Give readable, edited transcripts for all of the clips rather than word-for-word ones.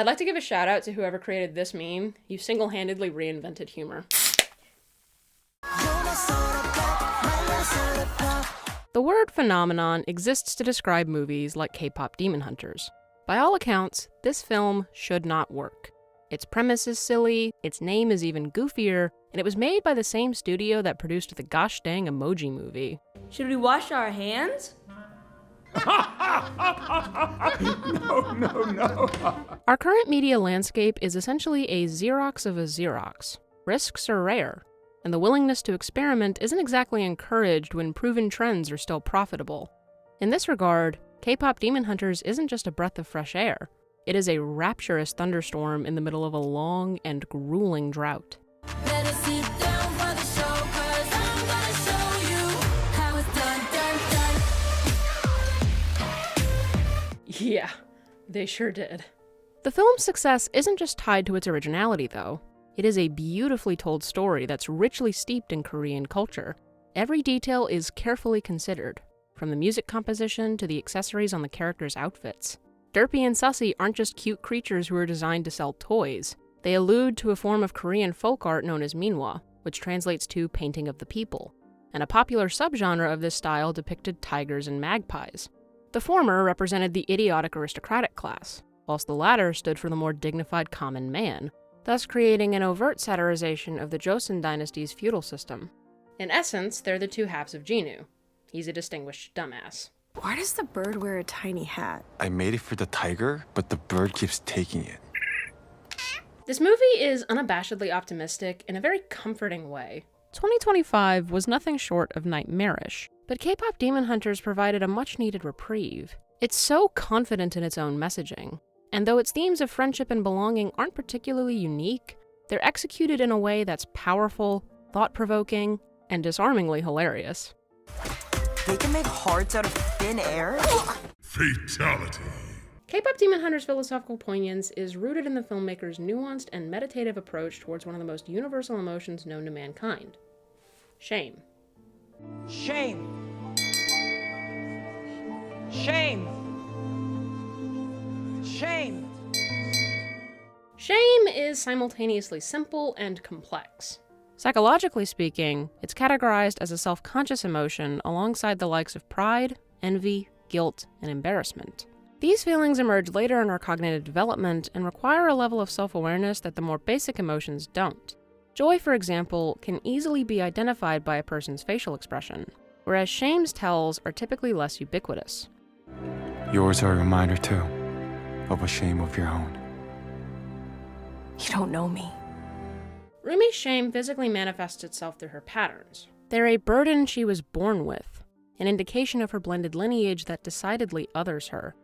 I'd like to give a shout out to whoever created this meme. You single-handedly reinvented humor. The word phenomenon exists to describe movies like K-pop Demon Hunters. By all accounts, this film should not work. Its premise is silly, its name is even goofier, and it was made by the same studio that produced the gosh dang Emoji Movie. Should we wash our hands? No. Our current media landscape is essentially a Xerox of a Xerox. Risks are rare, and the willingness to experiment isn't exactly encouraged when proven trends are still profitable. In this regard, K-pop Demon Hunters isn't just a breath of fresh air. It is a rapturous thunderstorm in the middle of a long and grueling drought. Yeah, they sure did. The film's success isn't just tied to its originality, though. It is a beautifully told story that's richly steeped in Korean culture. Every detail is carefully considered, from the music composition to the accessories on the characters' outfits. Derpy and Sussy aren't just cute creatures who are designed to sell toys. They allude to a form of Korean folk art known as minhwa, which translates to painting of the people, and a popular subgenre of this style depicted tigers and magpies. The former represented the idiotic aristocratic class, whilst the latter stood for the more dignified common man, thus creating an overt satirization of the Joseon dynasty's feudal system. In essence, they're the two halves of Jinu. He's a distinguished dumbass. Why does the bird wear a tiny hat? I made it for the tiger, but the bird keeps taking it. This movie is unabashedly optimistic in a very comforting way. 2025 was nothing short of nightmarish, but K-pop Demon Hunters provided a much-needed reprieve. It's so confident in its own messaging, and though its themes of friendship and belonging aren't particularly unique, they're executed in a way that's powerful, thought-provoking, and disarmingly hilarious. They can make hearts out of thin air? Fatality. K-pop Demon Hunters' philosophical poignance is rooted in the filmmaker's nuanced and meditative approach towards one of the most universal emotions known to mankind: shame. Shame. Shame. Shame. Shame is simultaneously simple and complex. Psychologically speaking, it's categorized as a self-conscious emotion alongside the likes of pride, envy, guilt, and embarrassment. These feelings emerge later in our cognitive development and require a level of self-awareness that the more basic emotions don't. Joy, for example, can easily be identified by a person's facial expression, whereas shame's tells are typically less ubiquitous. Yours are a reminder, too, of a shame of your own. You don't know me. Rumi's shame physically manifests itself through her patterns. They're a burden she was born with, an indication of her blended lineage that decidedly others her.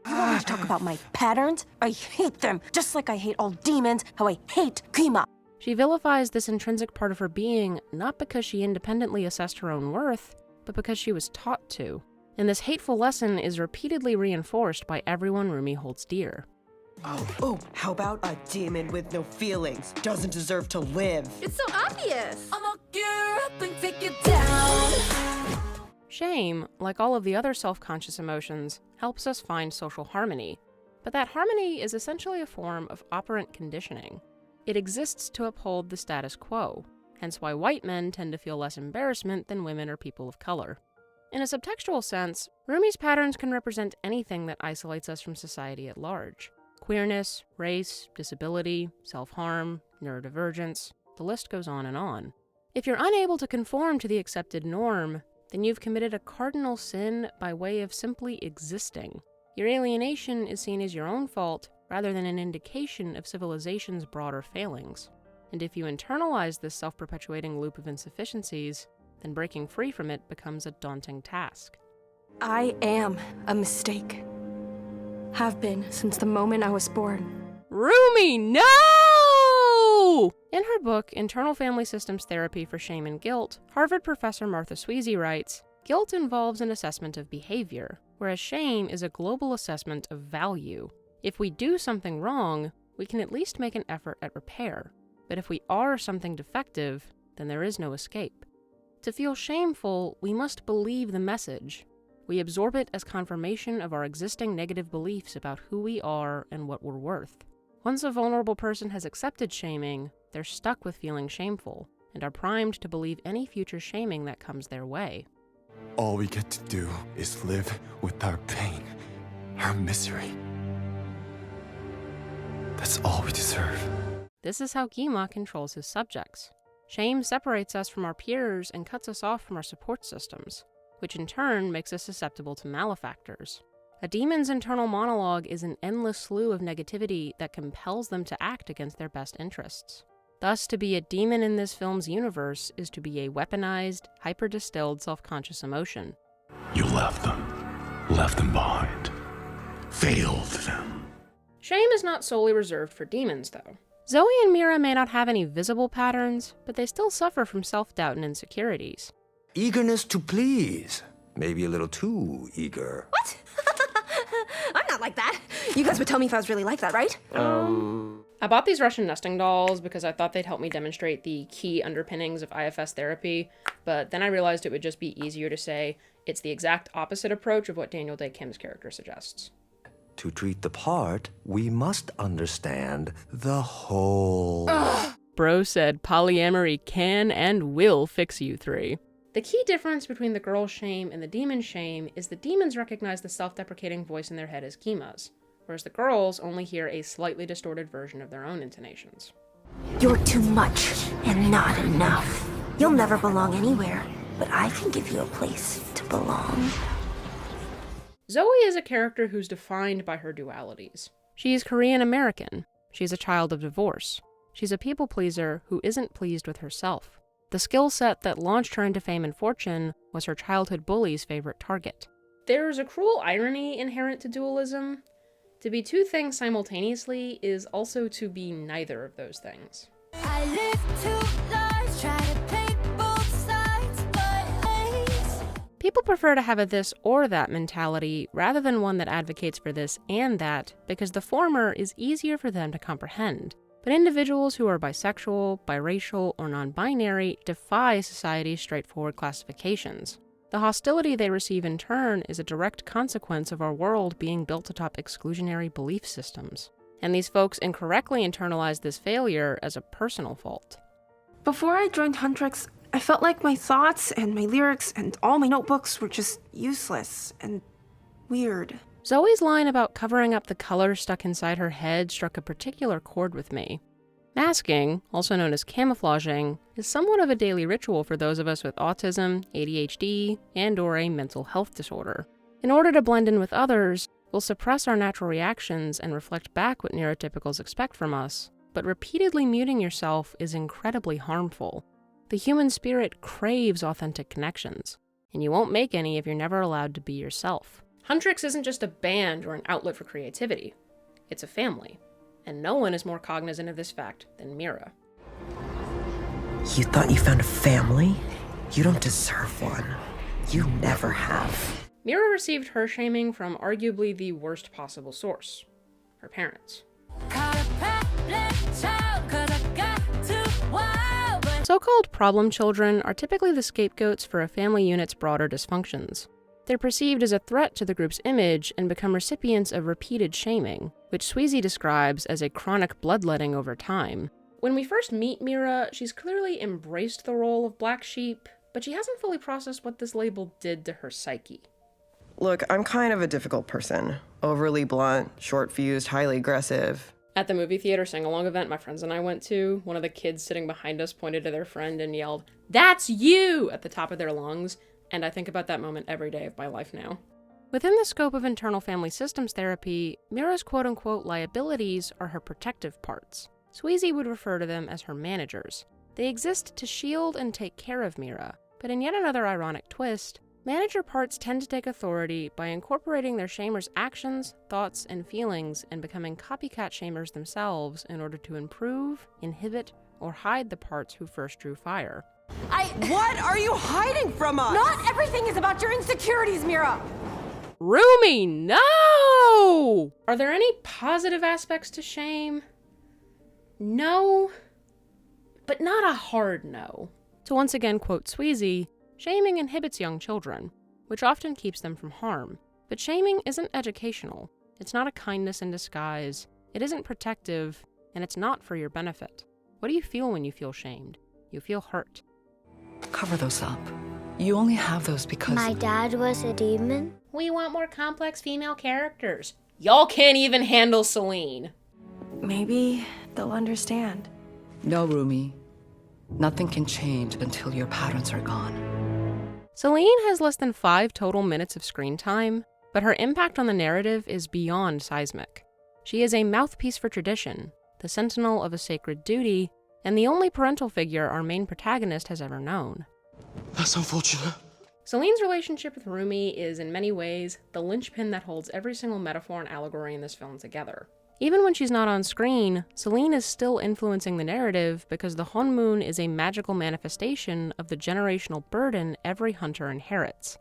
You want to talk about my patterns? I hate them, just like I hate all demons, how I hate Kima. She vilifies this intrinsic part of her being not because she independently assessed her own worth, but because she was taught to. And this hateful lesson is repeatedly reinforced by everyone Rumi holds dear. Oh, how about a demon with no feelings doesn't deserve to live? It's so obvious. I'ma gear up and take it down. Shame, like all of the other self-conscious emotions, helps us find social harmony. But that harmony is essentially a form of operant conditioning. It exists to uphold the status quo, hence why white men tend to feel less embarrassment than women or people of color. In a subtextual sense, Rumi's patterns can represent anything that isolates us from society at large. Queerness, race, disability, self-harm, neurodivergence, the list goes on and on. If you're unable to conform to the accepted norm, then you've committed a cardinal sin by way of simply existing. Your alienation is seen as your own fault rather than an indication of civilization's broader failings. And if you internalize this self-perpetuating loop of insufficiencies, then breaking free from it becomes a daunting task. I am a mistake. Have been since the moment I was born. Rumi, no! In her book, Internal Family Systems Therapy for Shame and Guilt, Harvard professor Martha Sweezy writes, "Guilt involves an assessment of behavior, whereas shame is a global assessment of value. If we do something wrong, we can at least make an effort at repair. But if we are something defective, then there is no escape. To feel shameful, we must believe the message. We absorb it as confirmation of our existing negative beliefs about who we are and what we're worth. Once a vulnerable person has accepted shaming, they're stuck with feeling shameful, and are primed to believe any future shaming that comes their way. All we get to do is live with our pain, our misery. That's all we deserve. This is how Guilford controls his subjects. Shame separates us from our peers and cuts us off from our support systems, which in turn makes us susceptible to malefactors. A demon's internal monologue is an endless slew of negativity that compels them to act against their best interests. Thus, to be a demon in this film's universe is to be a weaponized, hyper-distilled self-conscious emotion. You left them behind, failed them. Shame is not solely reserved for demons, though. Zoe and Mira may not have any visible patterns, but they still suffer from self-doubt and insecurities. Eagerness to please. Maybe a little too eager. What? I'm not like that. You guys would tell me if I was really like that, right? I bought these Russian nesting dolls because I thought they'd help me demonstrate the key underpinnings of IFS therapy, but then I realized it would just be easier to say it's the exact opposite approach of what Daniel Day Kim's character suggests. To treat the part, we must understand the whole. Bro said polyamory can and will fix you three. The key difference between the girl's shame and the demon's shame is the demons recognize the self-deprecating voice in their head as Kima's, whereas the girls only hear a slightly distorted version of their own intonations. You're too much and not enough. You'll never belong anywhere, but I can give you a place to belong. Zoe is a character who's defined by her dualities. She's Korean American. She's a child of divorce. She's a people pleaser who isn't pleased with herself. The skill set that launched her into fame and fortune was her childhood bully's favorite target. There's a cruel irony inherent to dualism. To be two things simultaneously is also to be neither of those things. I live two lives, try to pick both sides, but People prefer to have a this or that mentality rather than one that advocates for this and that, because the former is easier for them to comprehend. But individuals who are bisexual, biracial, or non-binary defy society's straightforward classifications. The hostility they receive in turn is a direct consequence of our world being built atop exclusionary belief systems. And these folks incorrectly internalize this failure as a personal fault. Before I joined Huntrix, I felt like my thoughts and my lyrics and all my notebooks were just useless and weird. Zoe's line about covering up the color stuck inside her head struck a particular chord with me. Masking, also known as camouflaging, is somewhat of a daily ritual for those of us with autism, ADHD, and/or a mental health disorder. In order to blend in with others, we'll suppress our natural reactions and reflect back what neurotypicals expect from us, but repeatedly muting yourself is incredibly harmful. The human spirit craves authentic connections, and you won't make any if you're never allowed to be yourself. Huntrix isn't just a band or an outlet for creativity. It's a family, and no one is more cognizant of this fact than Mira. You thought you found a family? You don't deserve one. You never have. Mira received her shaming from arguably the worst possible source, her parents. So-called problem children are typically the scapegoats for a family unit's broader dysfunctions. They're perceived as a threat to the group's image and become recipients of repeated shaming, which Sweezy describes as a chronic bloodletting over time. When we first meet Mira, she's clearly embraced the role of black sheep, but she hasn't fully processed what this label did to her psyche. Look, I'm kind of a difficult person. Overly blunt, short-fused, highly aggressive. At the movie theater sing-along event my friends and I went to, one of the kids sitting behind us pointed to their friend and yelled, "That's you!" at the top of their lungs, and I think about that moment every day of my life now. Within the scope of internal family systems therapy, Mira's quote-unquote liabilities are her protective parts. Sweezy would refer to them as her managers. They exist to shield and take care of Mira, but in yet another ironic twist, manager parts tend to take authority by incorporating their shamer's actions, thoughts, and feelings and becoming copycat shamers themselves in order to improve, inhibit, or hide the parts who first drew fire. What are you hiding from us? Not everything is about your insecurities, Mira! Rumi, no! Are there any positive aspects to shame? No, but not a hard no. To once again quote Sweezy, shaming inhibits young children, which often keeps them from harm. But shaming isn't educational. It's not a kindness in disguise. It isn't protective, and it's not for your benefit. What do you feel when you feel shamed? You feel hurt. Cover those up. You only have those because... My dad was a demon? We want more complex female characters. Y'all can't even handle Celine. Maybe they'll understand. No, Rumi. Nothing can change until your patterns are gone. Celine has less than 5 total minutes of screen time, but her impact on the narrative is beyond seismic. She is a mouthpiece for tradition, the sentinel of a sacred duty, and the only parental figure our main protagonist has ever known. That's unfortunate. Celine's relationship with Rumi is, in many ways, the linchpin that holds every single metaphor and allegory in this film together. Even when she's not on screen, Celine is still influencing the narrative because the Honmun is a magical manifestation of the generational burden every hunter inherits.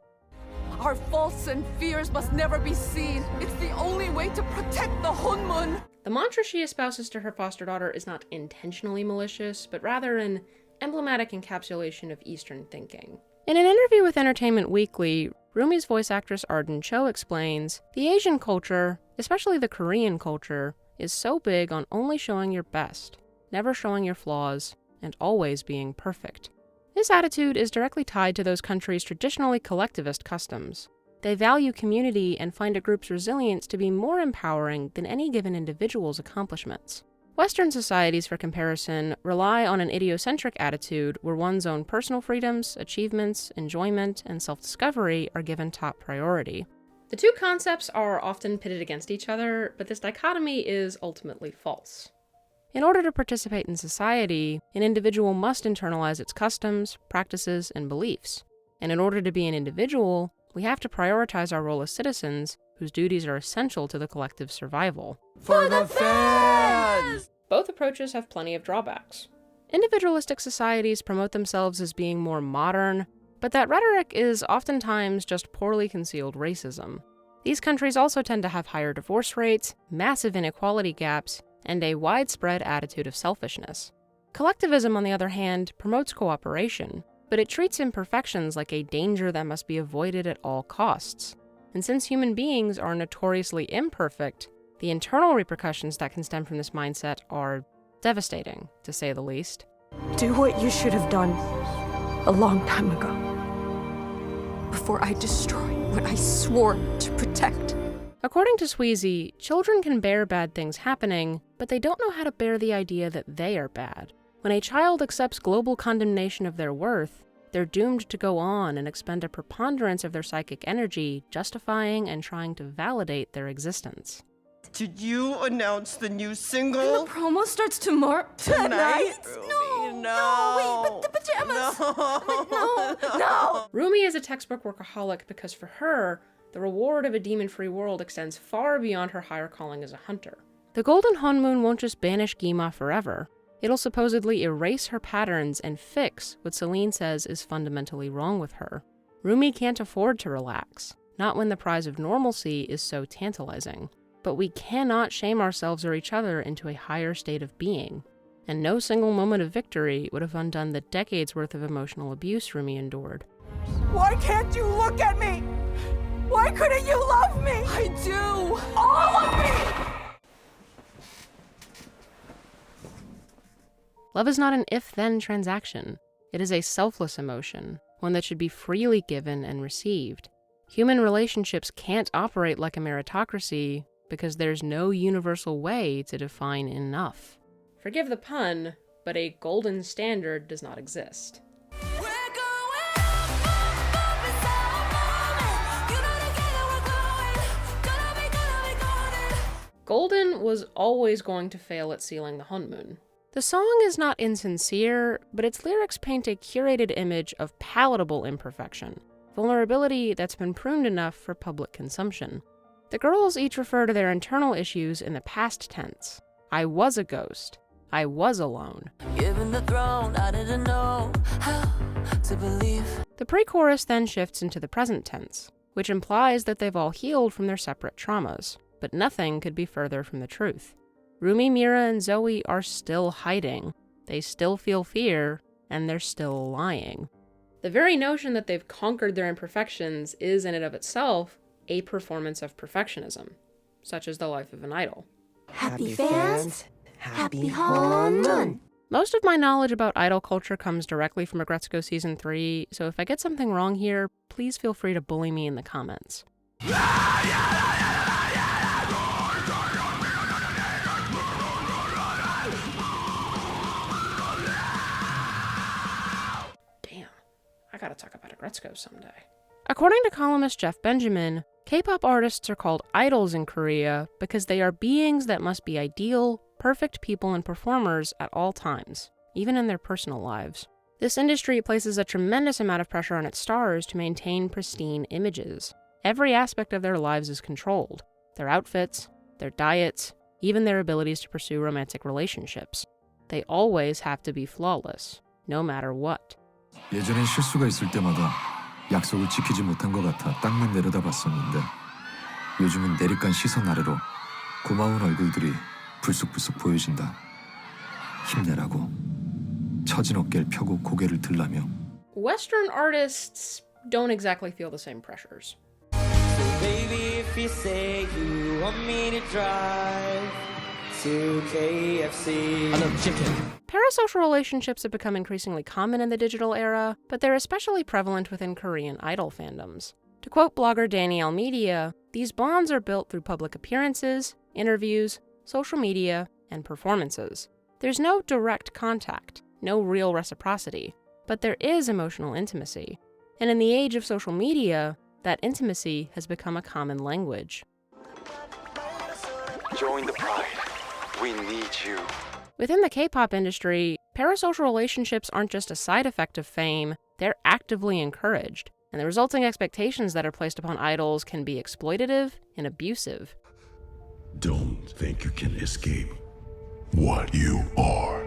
Our faults and fears must never be seen. It's the only way to protect the Honmun. The mantra she espouses to her foster daughter is not intentionally malicious, but rather an emblematic encapsulation of Eastern thinking. In an interview with Entertainment Weekly, Rumi's voice actress Arden Cho explains, "The Asian culture, especially the Korean culture, is so big on only showing your best, never showing your flaws, and always being perfect. This attitude is directly tied to those countries' traditionally collectivist customs. They value community and find a group's resilience to be more empowering than any given individual's accomplishments. Western societies, for comparison, rely on an idiocentric attitude where one's own personal freedoms, achievements, enjoyment, and self-discovery are given top priority." The two concepts are often pitted against each other, but this dichotomy is ultimately false. In order to participate in society, an individual must internalize its customs, practices, and beliefs. And in order to be an individual, we have to prioritize our role as citizens, whose duties are essential to the collective's survival. For the fans! Both approaches have plenty of drawbacks. Individualistic societies promote themselves as being more modern, but that rhetoric is oftentimes just poorly concealed racism. These countries also tend to have higher divorce rates, massive inequality gaps, and a widespread attitude of selfishness. Collectivism, on the other hand, promotes cooperation, but it treats imperfections like a danger that must be avoided at all costs. And since human beings are notoriously imperfect, the internal repercussions that can stem from this mindset are devastating, to say the least. Do what you should have done a long time ago. Before I destroy what I swore to protect. According to Sweezy, children can bear bad things happening, but they don't know how to bear the idea that they are bad. When a child accepts global condemnation of their worth, they're doomed to go on and expend a preponderance of their psychic energy justifying and trying to validate their existence. Did you announce the new single? The promo starts tomorrow. Tonight? No, wait, but the pajamas. No. Rumi is a textbook workaholic because for her, the reward of a demon-free world extends far beyond her higher calling as a hunter. The Golden Honmun won't just banish Gima forever. It'll supposedly erase her patterns and fix what Celine says is fundamentally wrong with her. Rumi can't afford to relax, not when the prize of normalcy is so tantalizing. But we cannot shame ourselves or each other into a higher state of being. And no single moment of victory would have undone the decades worth of emotional abuse Rumi endured. Why can't you look at me? Why couldn't you love me? I do. All of me! Love is not an if-then transaction. It is a selfless emotion, one that should be freely given and received. Human relationships can't operate like a meritocracy because there's no universal way to define enough. Forgive the pun, but a golden standard does not exist. Golden was always going to fail at sealing the Honmun. The song is not insincere, but its lyrics paint a curated image of palatable imperfection, vulnerability that's been pruned enough for public consumption. The girls each refer to their internal issues in the past tense. I was a ghost. I was alone. Given the throne, I didn't know how to believe. The pre-chorus then shifts into the present tense, which implies that they've all healed from their separate traumas, but nothing could be further from the truth. Rumi, Mira, and Zoe are still hiding. They still feel fear, and they're still lying. The very notion that they've conquered their imperfections is in and of itself a performance of perfectionism, such as the life of an idol. Happy fans, happy honeymoon. Most of my knowledge about idol culture comes directly from Agretzko Season 3, so if I get something wrong here, please feel free to bully me in the comments. Damn, I gotta talk about Agretzko someday. According to columnist Jeff Benjamin, K-pop artists are called idols in Korea because they are beings that must be ideal, perfect people and performers at all times, even in their personal lives. This industry places a tremendous amount of pressure on its stars to maintain pristine images. Every aspect of their lives is controlled: their outfits, their diets, even their abilities to pursue romantic relationships. They always have to be flawless, no matter what. 예전엔 실수가 있을 때마다 약속을 지키지 못한 것 같아 땅만 내려다봤었는데 요즘은 내리깐 시선 아래로 고마운 얼굴들이 불쑥불쑥 보여진다. 힘내라고 처진 어깨를 펴고 고개를 들라며. Western artists don't exactly feel the same pressures. So baby, if you say you want me to drive to KFC. Another chicken. Parasocial relationships have become increasingly common in the digital era, but they're especially prevalent within Korean idol fandoms. To quote blogger Dani Almeida, these bonds are built through public appearances, interviews, social media, and performances. There's no direct contact, no real reciprocity, but there is emotional intimacy. And in the age of social media, that intimacy has become a common language. Join the pride. We need you. Within the K-pop industry, parasocial relationships aren't just a side effect of fame, they're actively encouraged, and the resulting expectations that are placed upon idols can be exploitative and abusive. Don't think you can escape what you are.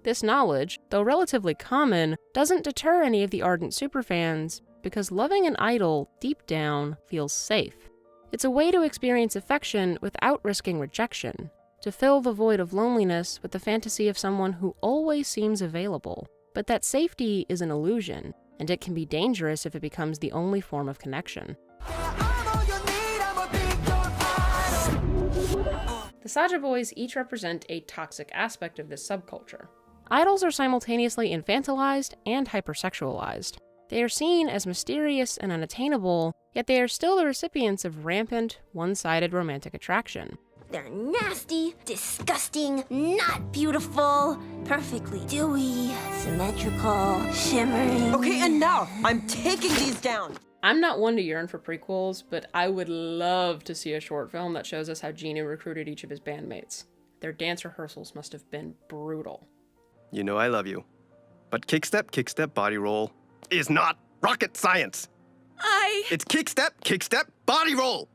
This knowledge, though relatively common, doesn't deter any of the ardent superfans, because loving an idol, deep down, feels safe. It's a way to experience affection without risking rejection, to fill the void of loneliness with the fantasy of someone who always seems available. But that safety is an illusion, and it can be dangerous if it becomes the only form of connection. The Saja boys each represent a toxic aspect of this subculture. Idols are simultaneously infantilized and hypersexualized. They are seen as mysterious and unattainable, yet they are still the recipients of rampant, one-sided romantic attraction. They're nasty, disgusting, not beautiful, perfectly dewy, symmetrical, shimmering. Okay, enough! I'm taking these down! I'm not one to yearn for prequels, but I would love to see a short film that shows us how Genie recruited each of his bandmates. Their dance rehearsals must have been brutal. You know I love you, but kickstep, body roll is not rocket science. It's kickstep, body roll!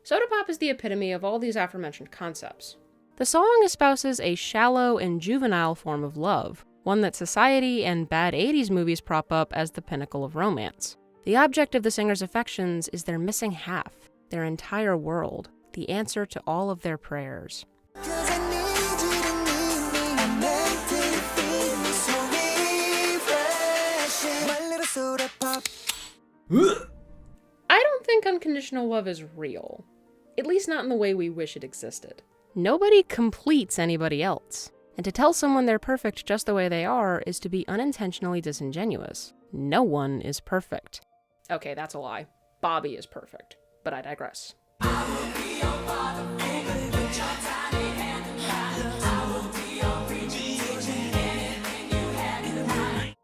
Soda Pop is the epitome of all these aforementioned concepts. The song espouses a shallow and juvenile form of love, one that society and bad 80s movies prop up as the pinnacle of romance. The object of the singer's affections is their missing half, their entire world, the answer to all of their prayers. I don't think unconditional love is real. At least not in the way we wish it existed. Nobody completes anybody else. And to tell someone they're perfect just the way they are is to be unintentionally disingenuous. No one is perfect. Okay, that's a lie. Bobby is perfect. But I digress.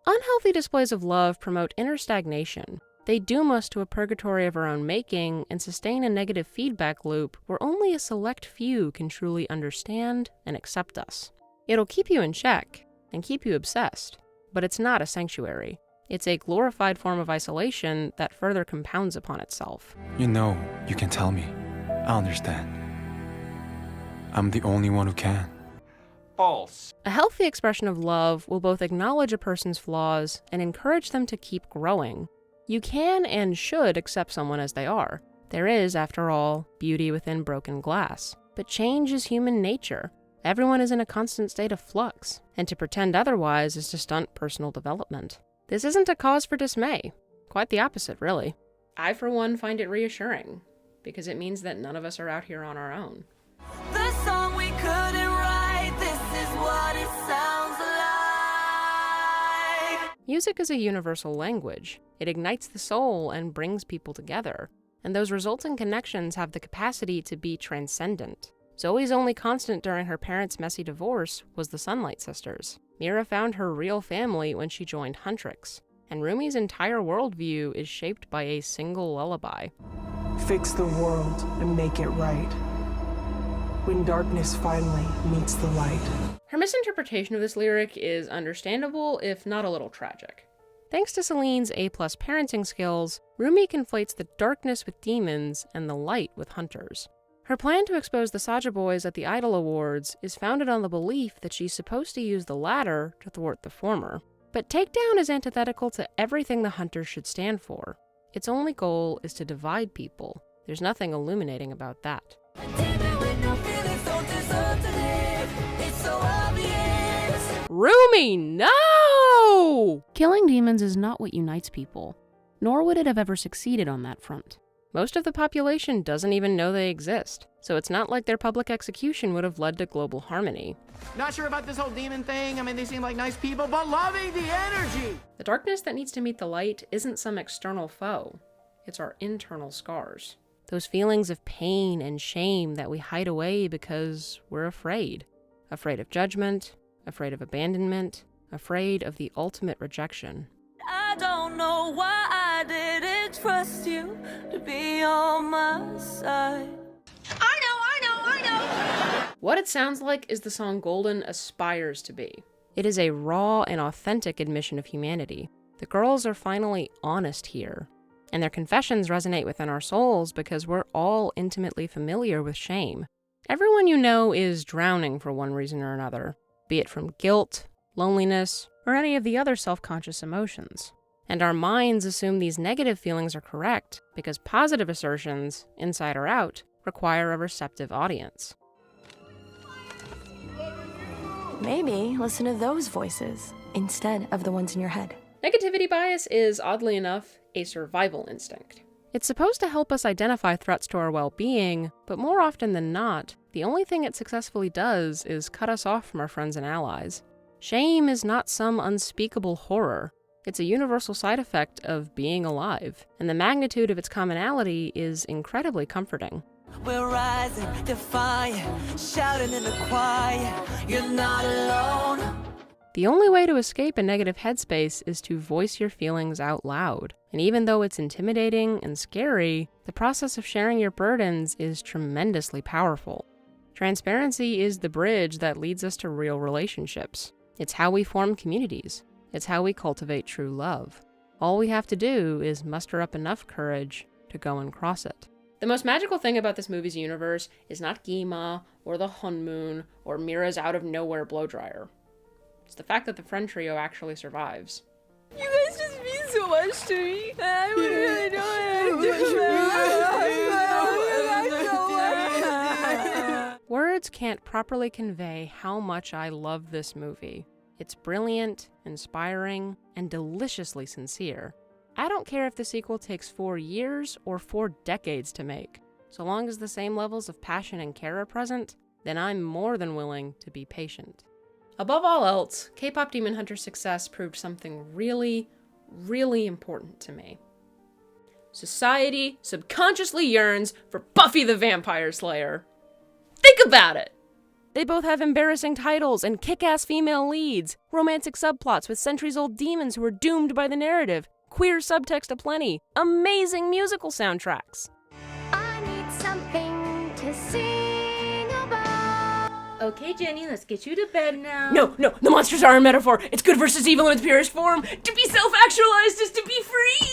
Unhealthy displays of love promote inner stagnation. They doom us to a purgatory of our own making and sustain a negative feedback loop where only a select few can truly understand and accept us. It'll keep you in check and keep you obsessed, but it's not a sanctuary. It's a glorified form of isolation that further compounds upon itself. You know, you can tell me. I understand. I'm the only one who can. False. A healthy expression of love will both acknowledge a person's flaws and encourage them to keep growing. You can and should accept someone as they are. There is, after all, beauty within broken glass. But change is human nature. Everyone is in a constant state of flux, and to pretend otherwise is to stunt personal development. This isn't a cause for dismay. Quite the opposite, really. I, for one, find it reassuring. because it means that none of us are out here on our own. The song we couldn't write, this is what it sounds like. Music is a universal language. It ignites the soul and brings people together. And those resulting connections have the capacity to be transcendent. Zoe's only constant during her parents' messy divorce was the Sunlight Sisters. Mira found her real family when she joined Huntrix. And Rumi's entire worldview is shaped by a single lullaby. Fix the world and make it right. When darkness finally meets the light. Her misinterpretation of this lyric is understandable, if not a little tragic. Thanks to Celine's A+ parenting skills, Rumi conflates the darkness with demons and the light with hunters. Her plan to expose the Saja boys at the Idol Awards is founded on the belief that she's supposed to use the latter to thwart the former. But takedown is antithetical to everything the hunters should stand for. Its only goal is to divide people. There's nothing illuminating about that. Rumi, no! Killing demons is not what unites people, nor would it have ever succeeded on that front. Most of the population doesn't even know they exist, so it's not like their public execution would have led to global harmony. Not sure about this whole demon thing. I mean, they seem like nice people, but loving the energy! The darkness that needs to meet the light isn't some external foe. It's our internal scars. Those feelings of pain and shame that we hide away because we're afraid. Afraid of judgment, afraid of abandonment, afraid of the ultimate rejection. I don't know why I didn't trust you to be on my side. I know. What it sounds like is the song Golden aspires to be. It is a raw and authentic admission of humanity. The girls are finally honest here, and their confessions resonate within our souls because we're all intimately familiar with shame. Everyone you know is drowning for one reason or another, be it from guilt, loneliness, or any of the other self-conscious emotions. And our minds assume these negative feelings are correct because positive assertions, inside or out, require a receptive audience. Maybe listen to those voices instead of the ones in your head. Negativity bias is, oddly enough, a survival instinct. It's supposed to help us identify threats to our well-being, but more often than not, the only thing it successfully does is cut us off from our friends and allies. Shame is not some unspeakable horror. It's a universal side effect of being alive, and the magnitude of its commonality is incredibly comforting. We're rising, defiant, shouting in the choir. You're not alone. The only way to escape a negative headspace is to voice your feelings out loud. And even though it's intimidating and scary, the process of sharing your burdens is tremendously powerful. Transparency is the bridge that leads us to real relationships. It's how we form communities. It's how we cultivate true love. All we have to do is muster up enough courage to go and cross it. The most magical thing about this movie's universe is not Gima, or the Hunmoon, or Mira's out-of-nowhere blow-dryer. It's the fact that the friend trio actually survives. You guys just mean so much to me. I would really know it. Words can't properly convey how much I love this movie. It's brilliant, inspiring, and deliciously sincere. I don't care if the sequel takes 4 years or 4 decades to make. So long as the same levels of passion and care are present, then I'm more than willing to be patient. Above all else, K-pop Demon Hunter's success proved something really, really important to me. Society subconsciously yearns for Buffy the Vampire Slayer. Think about it! They both have embarrassing titles and kick-ass female leads, romantic subplots with centuries-old demons who are doomed by the narrative, queer subtext aplenty, amazing musical soundtracks. I need something to sing about. Okay, Jenny, let's get you to bed now. No, the monsters are a metaphor. It's good versus evil in its purest form. To be self-actualized is to be free!